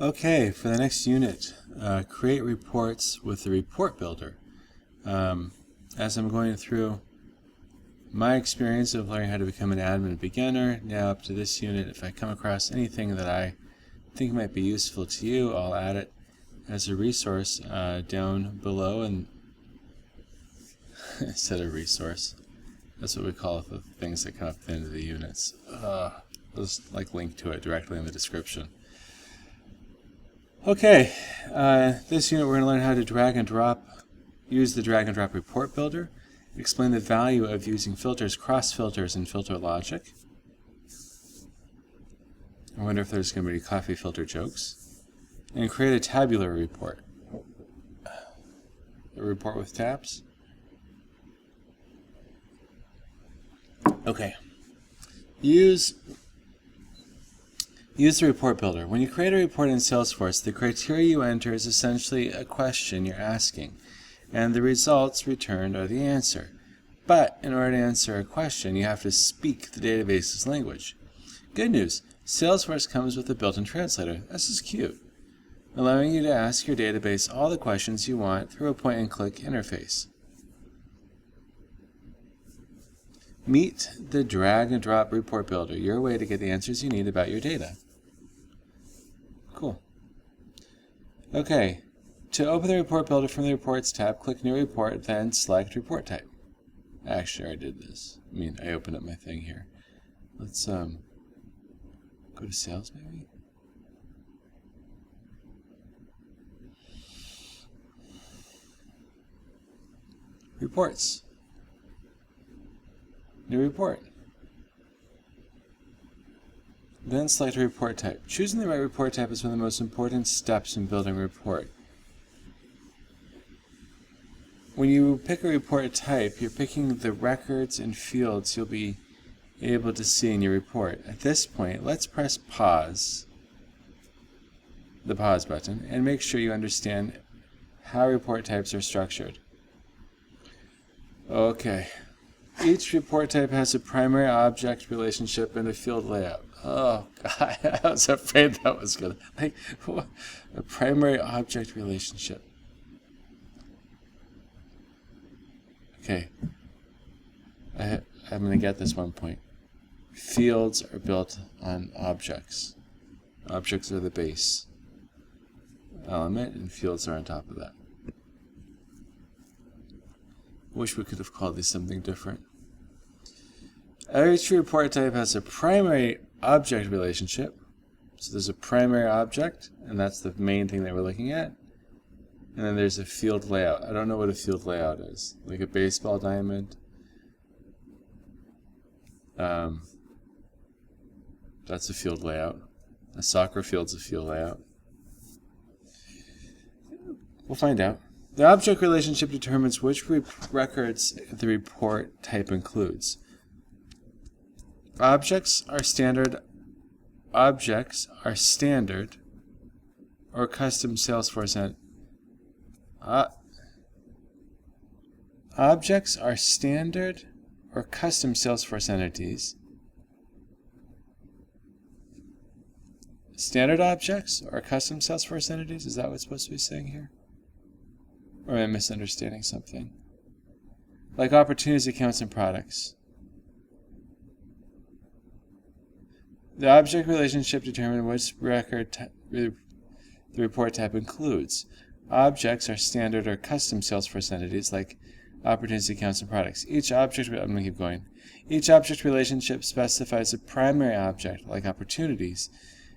Okay, for the next unit, create reports with the report builder. As I'm going through my experience of learning how to become an admin beginner, now up to this unit, if I come across anything that I think might be useful to you, I'll add it as a resource down below, and instead of resource, that's what we call the things that come up at the end of the units. I'll just link to it directly in the description. Okay, this unit we're going to learn how to drag and drop, use the drag and drop report builder, explain the value of using filters, cross filters, and filter logic. I wonder if there's going to be coffee filter jokes. And create a tabular report. A report with tabs. Okay. Use the report builder. When you create a report in Salesforce, the criteria you enter is essentially a question you're asking, and the results returned are the answer. But in order to answer a question, you have to speak the database's language. Good news, Salesforce comes with a built-in translator. This is cute, allowing you to ask your database all the questions you want through a point-and-click interface. Meet the drag and drop report builder, your way to get the answers you need about your data. Cool. Okay, to open the report builder from the Reports tab, click New Report, then select Report Type. Actually, I did this. I opened up my thing here. Let's go to Sales, maybe? Reports. New report. Then select a report type. Choosing the right report type is one of the most important steps in building a report. When you pick a report type, you're picking the records and fields you'll be able to see in your report. At this point, let's press pause, the pause button, and make sure you understand how report types are structured. Okay. Each report type has a primary object relationship and a field layout. Oh, God, I was afraid that was going to... a primary object relationship. Okay. I'm going to get this one point. Fields are built on objects. Objects are the base element, and fields are on top of that. Wish we could have called these something different. Each report type has a primary object relationship. So there's a primary object, and that's the main thing that we're looking at. And then there's a field layout. I don't know what a field layout is. Like a baseball diamond. That's a field layout. A soccer field's a field layout. We'll find out. The object relationship determines which records the report type includes. Objects are standard or custom Salesforce objects are standard or custom Salesforce entities. Standard objects or custom Salesforce entities? Is that what it's supposed to be saying here? Or am I misunderstanding something? Like opportunities, accounts, and products. The object relationship determines which record the report type includes. Objects are standard or custom Salesforce entities like opportunities, accounts, and products. I'm going to keep going. Each object relationship specifies a primary object like opportunities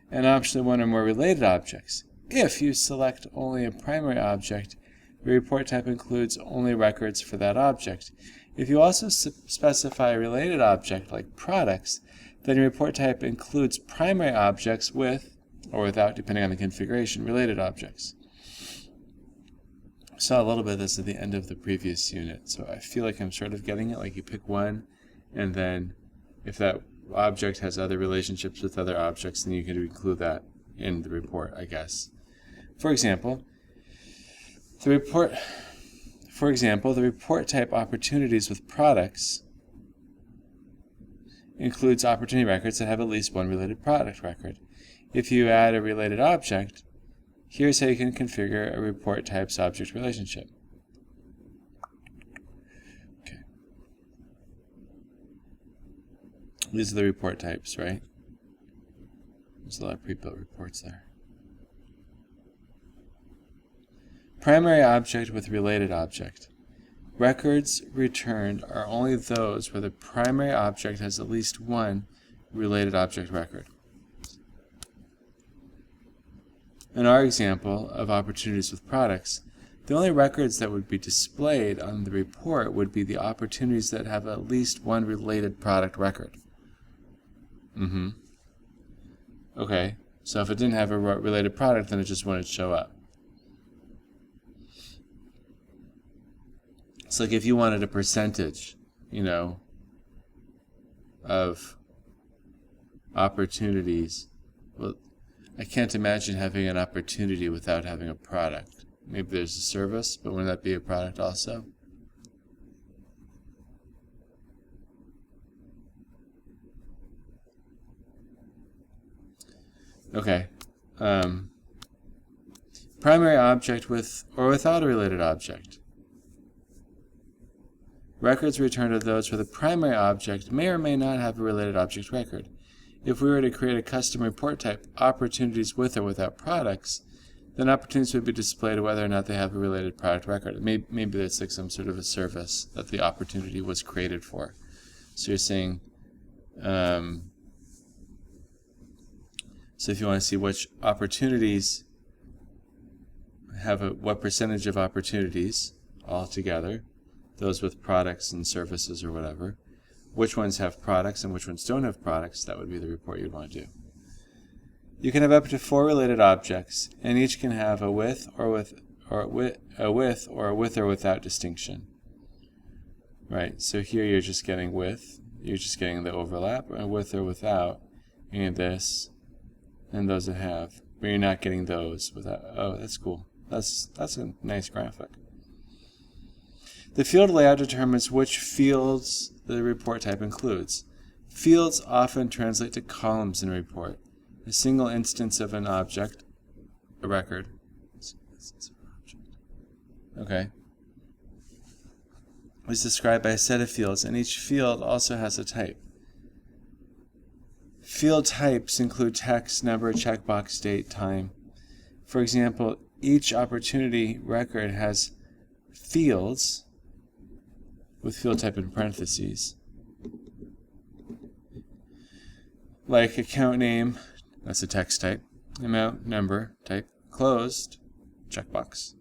and optionally one or more related objects. If you select only a primary object, the report type includes only records for that object. If you also specify a related object like products, then your report type includes primary objects with, or without, depending on the configuration, related objects. I saw a little bit of this at the end of the previous unit, so I feel like I'm sort of getting it, like you pick one, and then if that object has other relationships with other objects, then you can include that in the report, I guess. For example, the report type opportunities with products includes opportunity records that have at least one related product record. If you add a related object, Here's how you can configure a report types object relationship. Okay. These are the report types, right? There's a lot of pre-built reports there. Primary object with related object. Records returned are only those where the primary object has at least one related object record. In our example of opportunities with products, the only records that would be displayed on the report would be the opportunities that have at least one related product record. Okay, so if it didn't have a related product, then it just wouldn't show up. It's like if you wanted a percentage, of opportunities. Well, I can't imagine having an opportunity without having a product. Maybe there's a service, but wouldn't that be a product also? Okay. Primary object with or without a related object. Records returned are those where the primary object may or may not have a related object record. If we were to create a custom report type, opportunities with or without products, then opportunities would be displayed whether or not they have a related product record. Maybe there's like some sort of a service that the opportunity was created for. So you're saying, so if you want to see which opportunities have what percentage of opportunities altogether, those with products and services or whatever, which ones have products and which ones don't have products, that would be the report you'd want to do. You can have up to 4 related objects, and each can have a with or without distinction. Right, so here you're just getting with, you're just getting the overlap, and with or without, you're getting this, and those that have, but you're not getting those without. Oh, that's cool. That's a nice graphic. The field layout determines which fields the report type includes. Fields often translate to columns in a report. A single instance of an object, a record. Okay. is described by a set of fields, and each field also has a type. Field types include text, number, checkbox, date, time. For example, each opportunity record has fields with field type in parentheses, like account name, that's a text type, amount, number, type, closed, checkbox,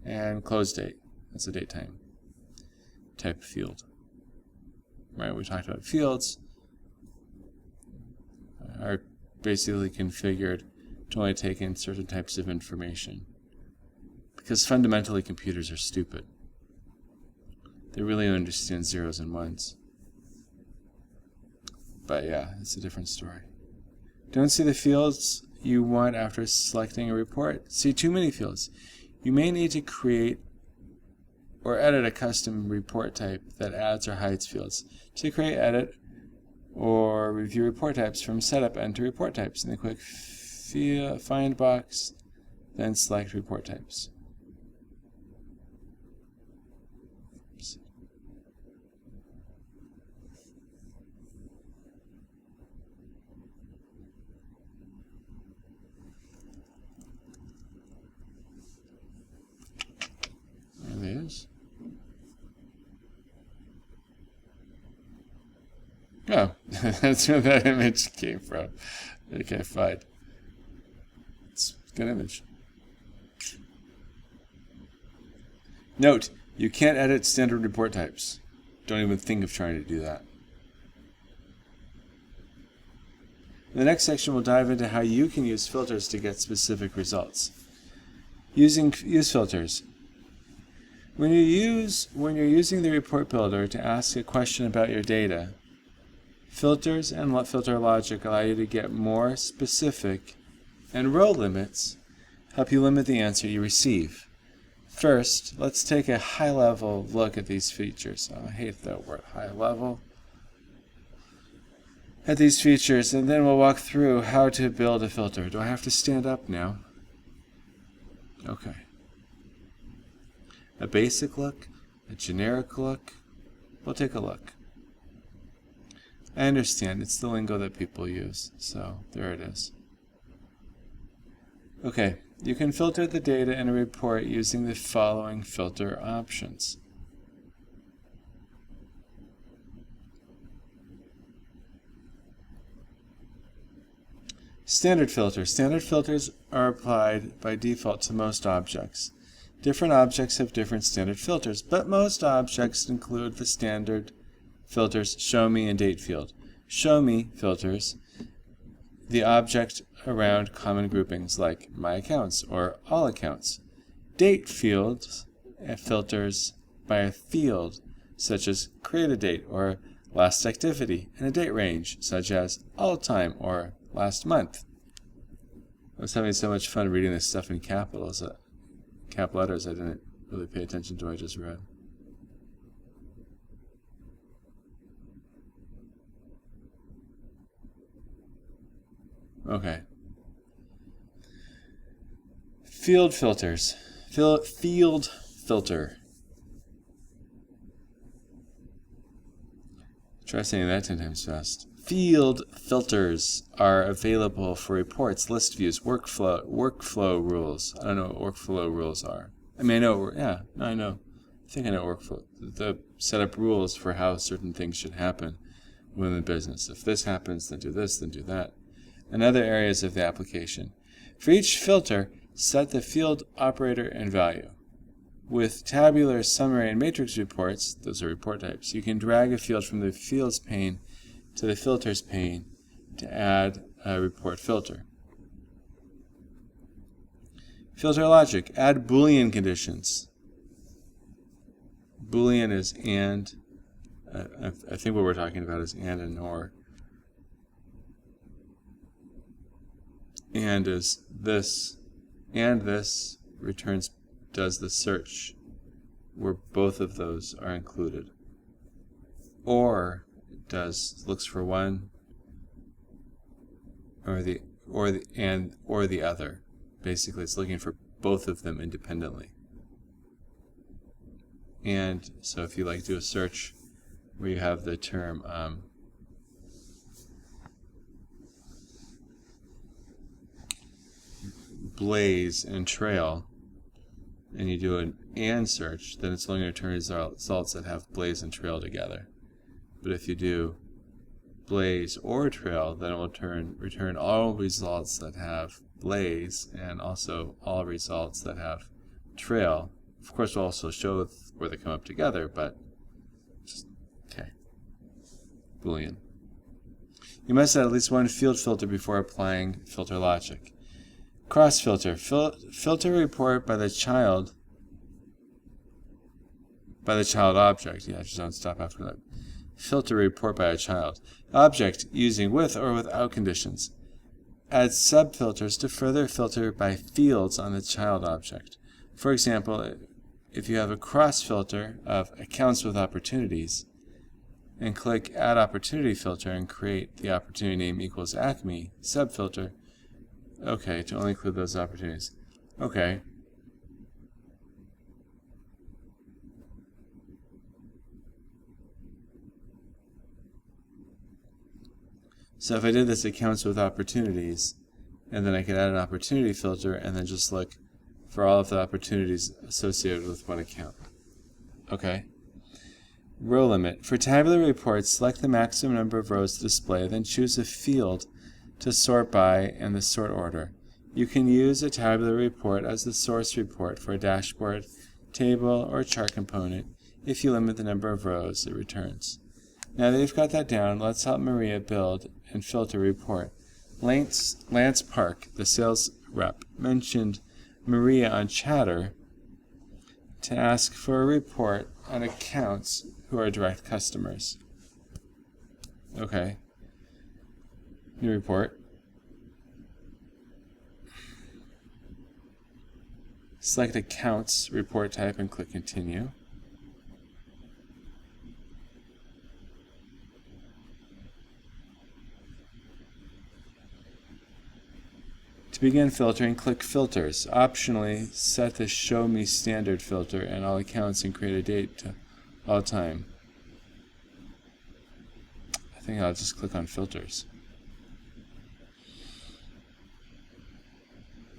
and close date, that's a date time type field. Right, we talked about fields are basically configured to only take in certain types of information, because fundamentally computers are stupid. They really understand zeros and ones. But yeah, it's a different story. Don't see the fields you want after selecting a report. See too many fields. You may need to create or edit a custom report type that adds or hides fields. To create, edit, or review report types from setup, enter report types in the quick find box, then select report types. There it is. Oh, that's where that image came from. Okay, fine. It's a good image. Note, you can't edit standard report types. Don't even think of trying to do that. In the next section, we'll dive into how you can use filters to get specific results. Use filters. When you're using the report builder to ask a question about your data, filters and filter logic allow you to get more specific, and row limits help you limit the answer you receive. First, let's take a high-level look at these features. Oh, I hate that word, high-level. At these features, and then we'll walk through how to build a filter. Do I have to stand up now? Okay. A basic look, a generic look. We'll take a look. I understand, it's the lingo that people use, so there it is. Okay, you can filter the data in a report using the following filter options. Standard filters. Standard filters are applied by default to most objects. Different objects have different standard filters, but most objects include the standard filters show me and date field. Show me filters the object around common groupings like my accounts or all accounts. Date fields filters by a field such as create a date or last activity, and a date range such as all time or last month. I was having so much fun reading this stuff in cap letters I didn't really pay attention to what I just read. Okay. Field filters. Field filter. Try saying that 10 times fast. Field filters are available for reports, list views, workflow rules. I don't know what workflow rules are. I mean, I know, I know. I think I know workflow. The set up rules for how certain things should happen within the business. If this happens, then do this, then do that. And other areas of the application. For each filter, set the field operator and value. With tabular, summary, and matrix reports, those are report types, you can drag a field from the fields pane to the filters pane to add a report filter. Filter logic. Add Boolean conditions. Boolean is and. I think what we're talking about is and nor. And is this. And this returns does the search where both of those are included. Or looks for one or the other. Basically, it's looking for both of them independently. And so if you do a search where you have the term blaze and trail, and you do an and search, then it's only going to return results that have blaze and trail together. But if you do blaze or trail, then it will return all results that have blaze and also all results that have trail. Of course, we'll also show where they come up together, but okay. Boolean. You must add at least one field filter before applying filter logic. Cross filter. Filter report by the child object. Yeah, just don't stop after that. Filter report by a child object using with or without conditions. Add subfilters to further filter by fields on the child object. For example, if you have a cross filter of accounts with opportunities and click add opportunity filter and create the opportunity name equals Acme subfilter, okay, to only include those opportunities. Okay. So if I did this accounts with opportunities, and then I could add an opportunity filter and then just look for all of the opportunities associated with one account. Okay. Row limit. For tabular reports, select the maximum number of rows to display, then choose a field to sort by in the sort order. You can use a tabular report as the source report for a dashboard, table, or chart component if you limit the number of rows it returns. Now that you've got that down, let's help Maria build and filter a report. Lance Park, the sales rep, mentioned Maria on Chatter to ask for a report on accounts who are direct customers. Okay. New report. Select Accounts report type and click Continue. To begin filtering, click Filters. Optionally, set the Show Me Standard filter and all accounts and create a date to all time. I think I'll just click on Filters.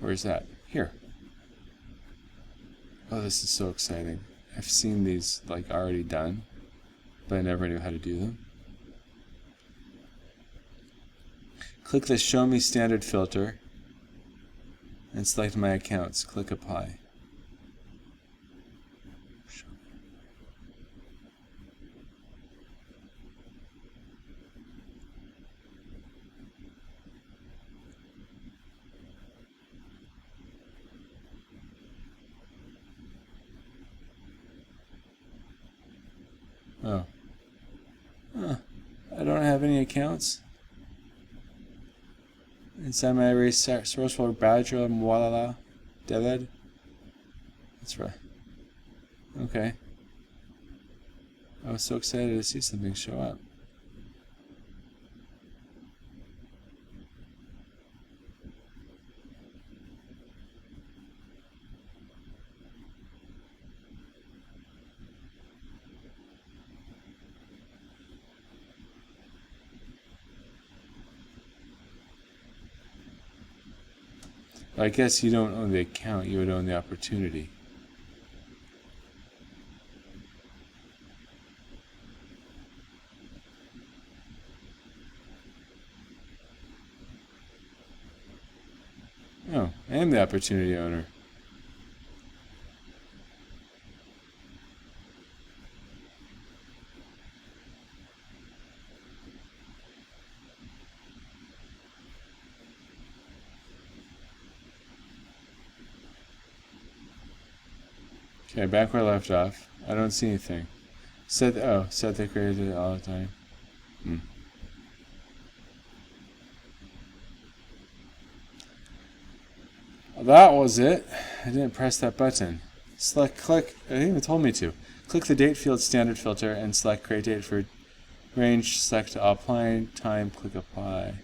Where's that? Here. Oh, this is so exciting. I've seen these like already done, but I never knew how to do them. Click the Show Me Standard filter and select My Accounts. Click Apply. Oh. I don't have any accounts. Inside my source folder, Badger, Mwalala, Deved. That's right. Okay. I was so excited to see something show up. I guess you don't own the account, you would own the opportunity. Oh, I am the opportunity owner. Okay, back where I left off. I don't see anything. Set the creator all the time. Well, that was it. I didn't press that button. Click, I think it told me to. Click the date field standard filter and select create date for range, select apply time, click apply.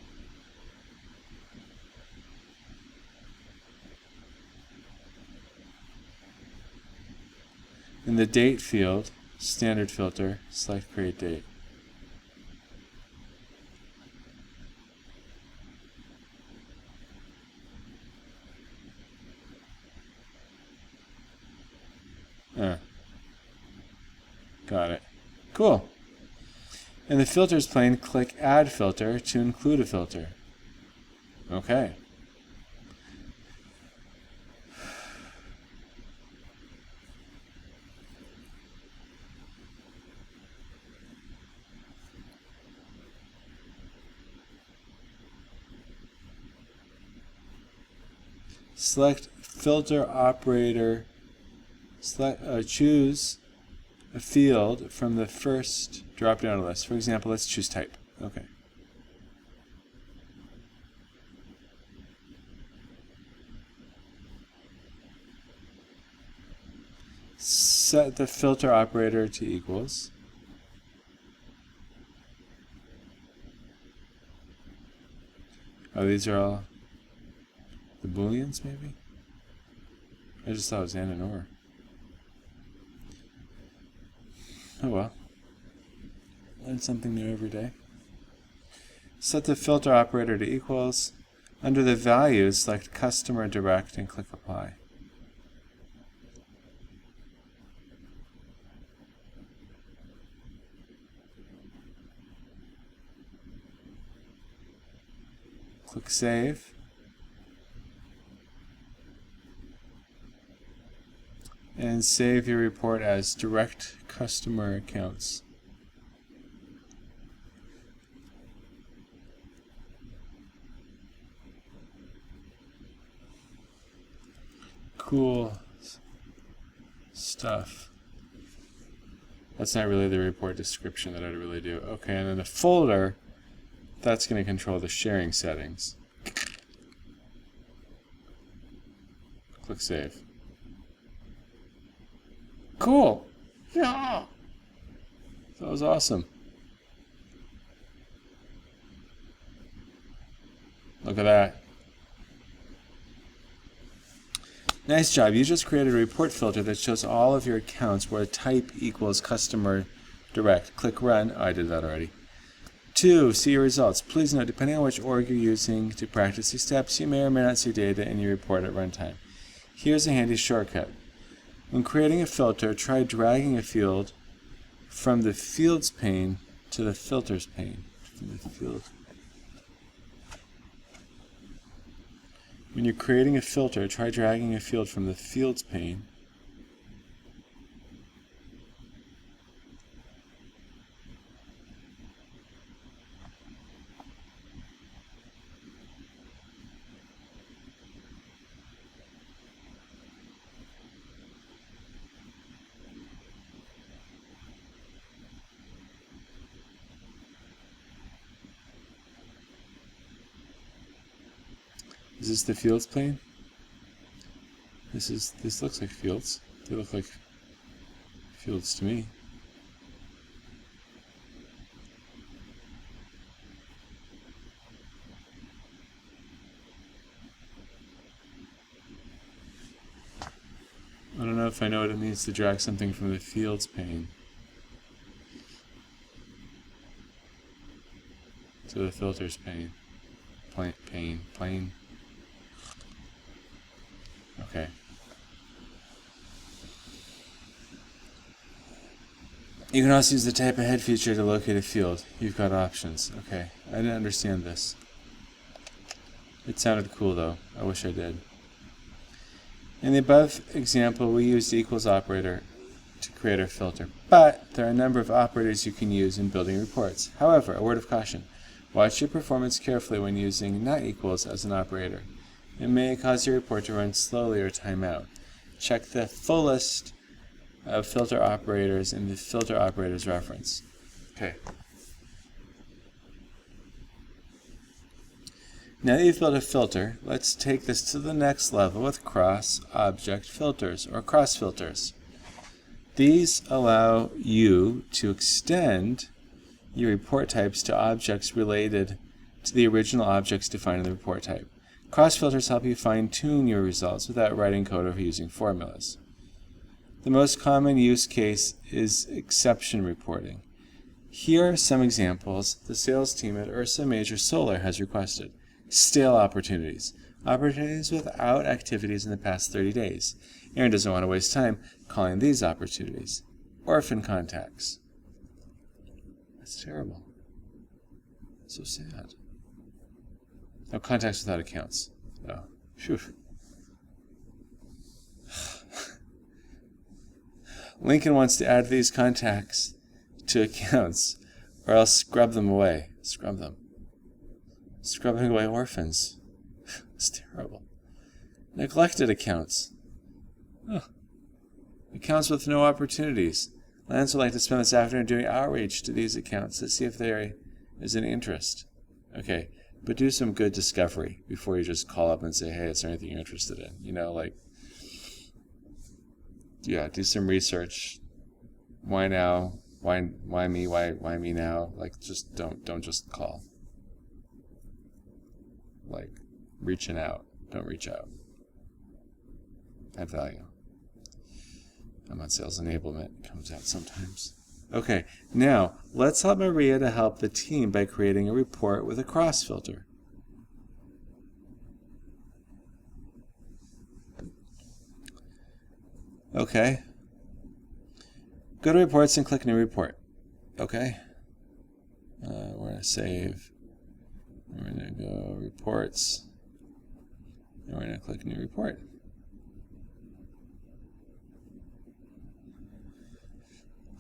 In the date field, standard filter, select create date. Got it. Cool. In the filters pane, click add filter to include a filter. Okay. Select filter operator. Choose a field from the first drop-down list. For example, let's choose type. Okay. Set the filter operator to equals. Oh, these are all the booleans, maybe? I just thought it was and and or. Oh well. Learn something new every day. Set the filter operator to equals. Under the values, select customer direct and click apply. Click save. And save your report as direct customer accounts. Cool stuff. That's not really the report description that I'd really do. Okay, and then the folder, that's going to control the sharing settings. Click save. Cool. Yeah. That was awesome. Look at that. Nice job. You just created a report filter that shows all of your accounts where type equals customer direct. Click run. Oh, I did that already. 2. See your results. Please note, depending on which org you're using to practice these steps, you may or may not see data in your report at runtime. Here's a handy shortcut. When creating a filter, try dragging a field from the Fields pane to the Filters pane. When you're creating a filter, try dragging a field from the Fields pane Is this the Fields pane? This looks like Fields. They look like Fields to me. I don't know if I know what it means to drag something from the Fields pane to the Filters pane. Plane. Okay. You can also use the type ahead feature to locate a field. You've got options. Okay. I didn't understand this. It sounded cool though. I wish I did. In the above example, we used the equals operator to create our filter, but there are a number of operators you can use in building reports. However, a word of caution. Watch your performance carefully when using not equals as an operator. It may cause your report to run slowly or time out. Check the full list of filter operators in the filter operators reference. Okay. Now that you've built a filter, let's take this to the next level with cross-object filters, or cross-filters. These allow you to extend your report types to objects related to the original objects defined in the report type. Cross-filters help you fine-tune your results without writing code or using formulas. The most common use case is exception reporting. Here are some examples the sales team at Ursa Major Solar has requested. Stale opportunities. Opportunities without activities in the past 30 days. Aaron doesn't want to waste time calling these opportunities. Orphan contacts. That's terrible. So sad. Oh, contacts without accounts. Oh, phew. Lincoln wants to add these contacts to accounts, or else scrub them away. Scrub them. Scrubbing away orphans. It's terrible. Neglected accounts. Oh. Accounts with no opportunities. Lance would like to spend this afternoon doing outreach to these accounts to see if there is any interest. Okay, but do some good discovery before you just call up and say, hey, is there anything you're interested in? You know, like, yeah, do some research. Why now? Why me? Why me now? Like, just don't just call. Like, reaching out. Don't reach out. Add value. I'm on sales enablement. It comes out sometimes. Okay, now let's help Maria to help the team by creating a report with a cross filter. Okay. Go to reports and click new report. Okay. We're going to save. We're going to go reports. And we're going to click new report.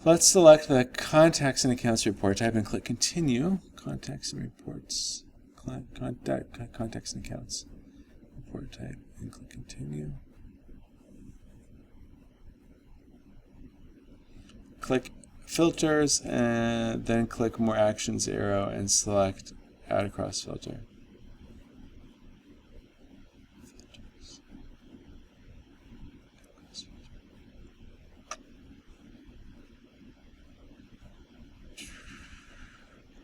Let's select the contacts and accounts report type and click continue. Contacts and reports. Contacts and accounts. Report type and click continue. Click filters and then click more actions arrow and select add across filter.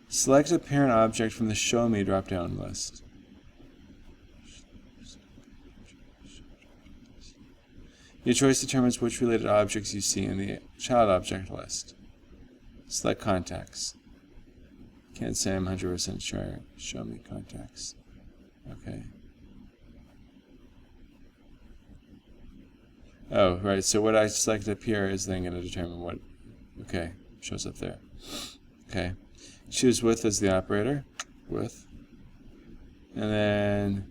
Select a parent object from the Show Me drop-down list. Your choice determines which related objects you see in the child object list. Select contacts. Can't say I'm 100% sure. Show me contacts. Okay. Oh, right. So what I select up here is then going to determine what. Okay, shows up there. Okay. Choose with as the operator. With. And then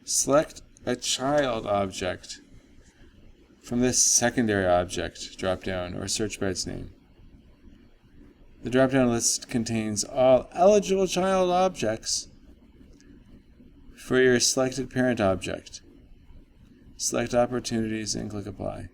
select a child object from this secondary object drop-down or search by its name. The drop-down list contains all eligible child objects for your selected parent object. Select opportunities and click apply.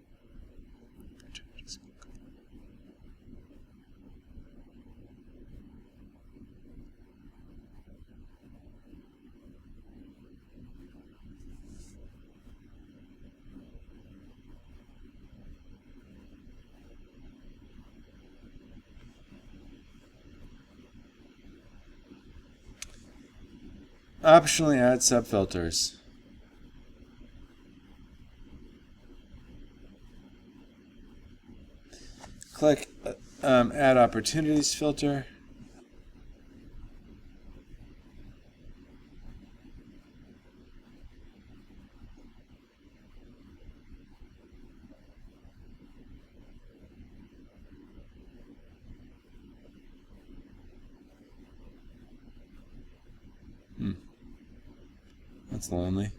Optionally add subfilters. Click Add Opportunities filter. That's lonely.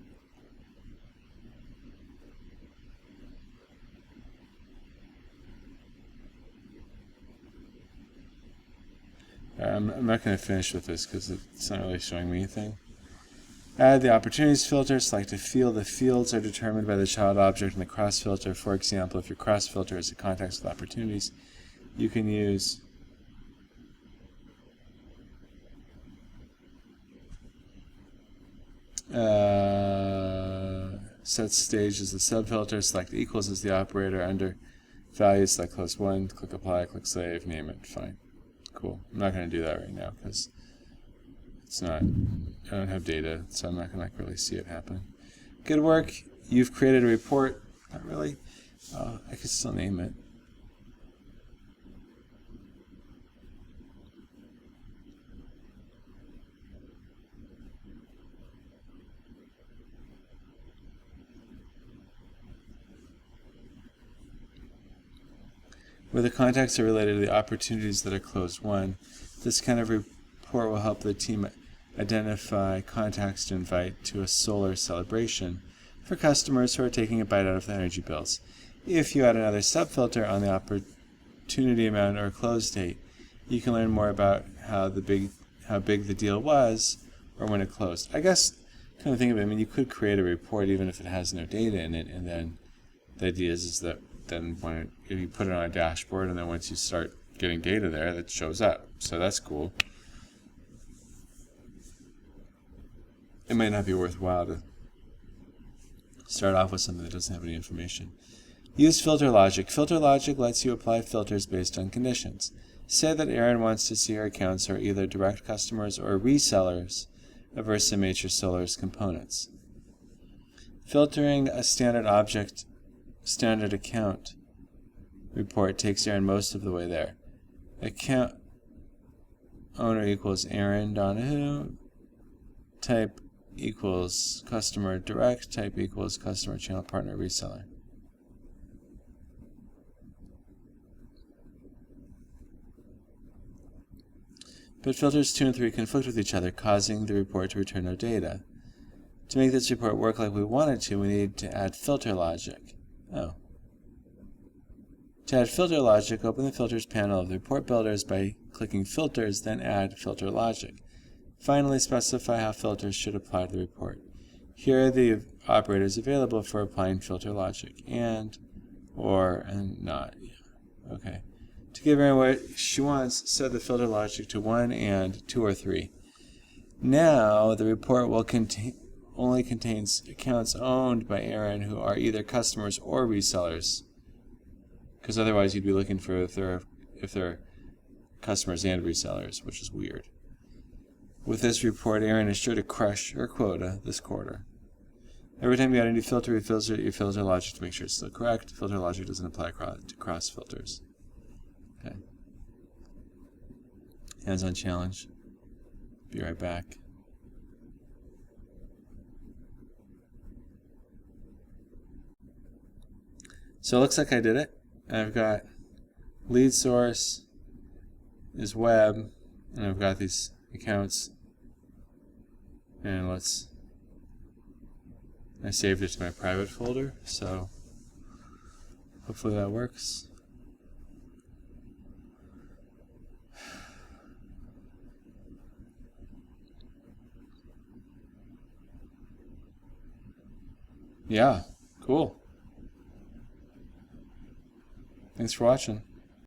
I'm not going to finish with this because it's not really showing me anything. Add the opportunities filter. Select a field. The fields are determined by the child object in the cross filter. For example, if your cross filter is a contacts with opportunities, you can use set stage as the subfilter. Select equals as the operator. Under values, select close one. Click apply. Click save. Name it. Fine. Cool. I'm not going to do that right now because it's not. I don't have data, so I'm not going to really see it happen. Good work. You've created a report. Not really. I could still name it. Where the contacts are related to the opportunities that are closed won. This kind of report will help the team identify contacts to invite to a solar celebration for customers who are taking a bite out of the energy bills. If you add another subfilter on the opportunity amount or close date, you can learn more about how big the deal was or when it closed. I guess, kind of think of it, I mean, you could create a report even if it has no data in it, and then the idea is that then if you put it on a dashboard, and then once you start getting data there, that shows up. So that's cool. It might not be worthwhile to start off with something that doesn't have any information. Use filter logic. Filter logic lets you apply filters based on conditions. Say that Erin wants to see her accounts are either direct customers or resellers of Ursa Major Solar's components. Filtering a standard account report takes Erin most of the way there. Account owner equals Erin Donahue. Type equals customer direct. Type equals customer channel partner reseller. But filters 2 and 3 conflict with each other, causing the report to return no data. To make this report work like we wanted to, we need to add filter logic. Oh. To add filter logic, open the Filters panel of the Report Builders by clicking Filters, then add Filter Logic. Finally, specify how filters should apply to the report. Here are the operators available for applying filter logic: and, or, and not. Okay. To give her what she wants, set the filter logic to 1 and 2 or 3. Now, the report will only contains accounts owned by Erin who are either customers or resellers, because otherwise you'd be looking for if they're customers and resellers, which is weird. With this report, Erin is sure to crush her quota this quarter. Every time you add a new filter, you filter your filter logic to make sure it's still correct. Filter logic doesn't apply to cross filters. Okay. Hands-on challenge. Be right back. So it looks like I did it. I've got lead source is web, and I've got these accounts. And I saved it to my private folder, so hopefully that works. Yeah, cool. Thanks for watching.